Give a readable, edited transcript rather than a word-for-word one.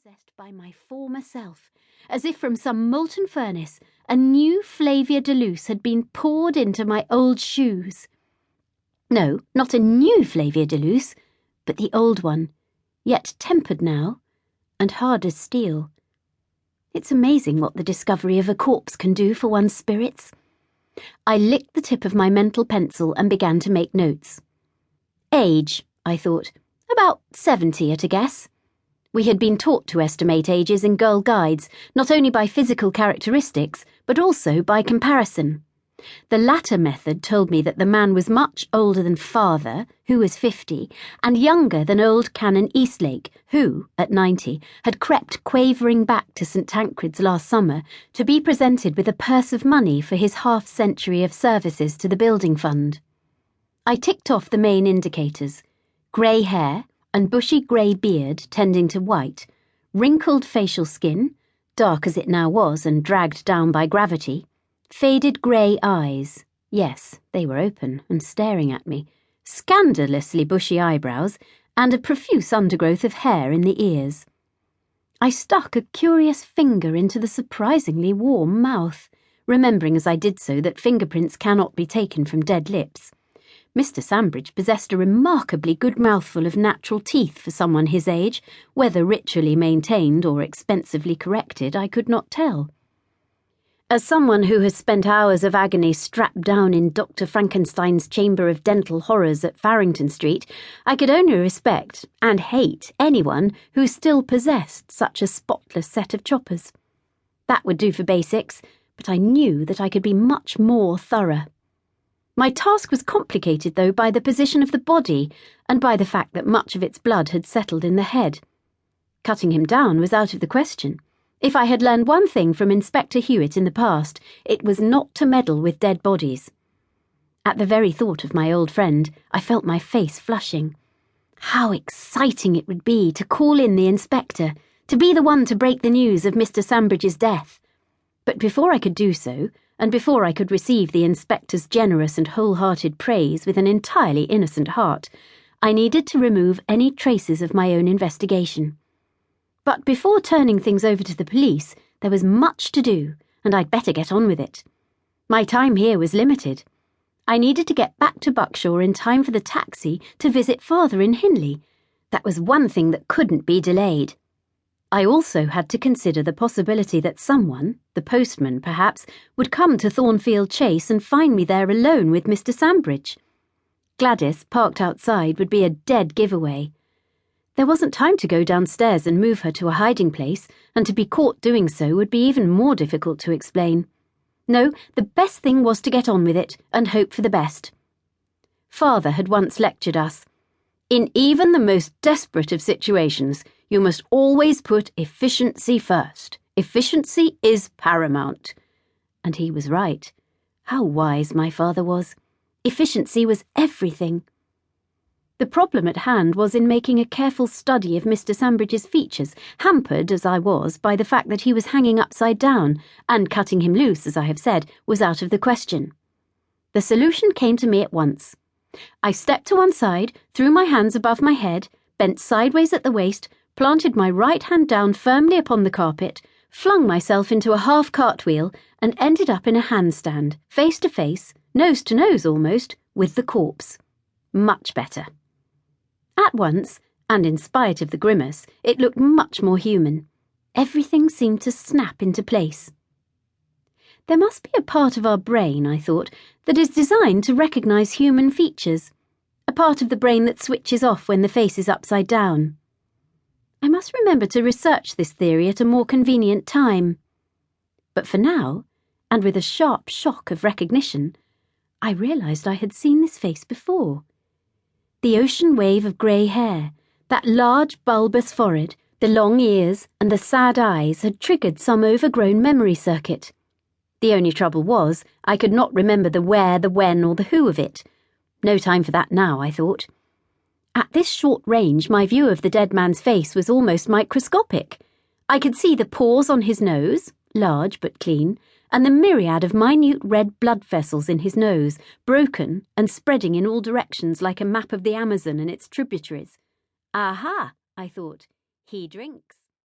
possessed by my former self, as if from some molten furnace, a new Flavia de Luce had been poured into my old shoes. No, not a new Flavia de Luce, but the old one, yet tempered now, and hard as steel. It's amazing what the discovery of a corpse can do for one's spirits. I licked the tip of my mental pencil and began to make notes. Age, I thought, about 70 at a guess. We had been taught to estimate ages in girl guides, not only by physical characteristics, but also by comparison. The latter method told me that the man was much older than father, who was 50, and younger than old Canon Eastlake, who, at 90, had crept quavering back to St. Tancred's last summer to be presented with a purse of money for his half-century of services to the building fund. I ticked off the main indicators: grey hair and bushy grey beard tending to white, wrinkled facial skin, dark as it now was and dragged down by gravity, faded grey eyes, yes, they were open and staring at me, scandalously bushy eyebrows, and a profuse undergrowth of hair in the ears. I stuck a curious finger into the surprisingly warm mouth, remembering as I did so that fingerprints cannot be taken from dead lips. Mr. Sambridge possessed a remarkably good mouthful of natural teeth for someone his age. Whether ritually maintained or expensively corrected, I could not tell. As someone who has spent hours of agony strapped down in Dr. Frankenstein's chamber of dental horrors at Farrington Street, I could only respect and hate anyone who still possessed such a spotless set of choppers. That would do for basics, but I knew that I could be much more thorough. My task was complicated, though, by the position of the body and by the fact that much of its blood had settled in the head. Cutting him down was out of the question. If I had learned one thing from Inspector Hewitt in the past, it was not to meddle with dead bodies. At the very thought of my old friend, I felt my face flushing. How exciting it would be to call in the inspector, to be the one to break the news of Mr. Sambridge's death. But before I could do so, and before I could receive the inspector's generous and wholehearted praise with an entirely innocent heart, I needed to remove any traces of my own investigation. But before turning things over to the police, there was much to do, and I'd better get on with it. My time here was limited. I needed to get back to Buckshaw in time for the taxi to visit father in Hindley. That was one thing that couldn't be delayed. I also had to consider the possibility that someone, the postman perhaps, would come to Thornfield Chase and find me there alone with Mr. Sambridge. Gladys, parked outside, would be a dead giveaway. There wasn't time to go downstairs and move her to a hiding place, and to be caught doing so would be even more difficult to explain. No, the best thing was to get on with it and hope for the best. Father had once lectured us. In even the most desperate of situations, you must always put efficiency first. Efficiency is paramount. And he was right. How wise my father was. Efficiency was everything. The problem at hand was in making a careful study of Mr. Sambridge's features, hampered, as I was, by the fact that he was hanging upside down, and cutting him loose, as I have said, was out of the question. The solution came to me at once. I stepped to one side, threw my hands above my head, bent sideways at the waist, planted my right hand down firmly upon the carpet, flung myself into a half cartwheel, and ended up in a handstand, face to face, nose to nose almost, with the corpse. Much better. At once, and in spite of the grimace, it looked much more human. Everything seemed to snap into place. There must be a part of our brain, I thought, that is designed to recognise human features, a part of the brain that switches off when the face is upside down. I must remember to research this theory at a more convenient time. But for now, and with a sharp shock of recognition, I realised I had seen this face before. The ocean wave of grey hair, that large bulbous forehead, the long ears, and the sad eyes had triggered some overgrown memory circuit. The only trouble was, I could not remember the where, the when, or the who of it. No time for that now, I thought. At this short range, my view of the dead man's face was almost microscopic. I could see the pores on his nose, large but clean, and the myriad of minute red blood vessels in his nose, broken and spreading in all directions like a map of the Amazon and its tributaries. Aha, I thought, he drinks.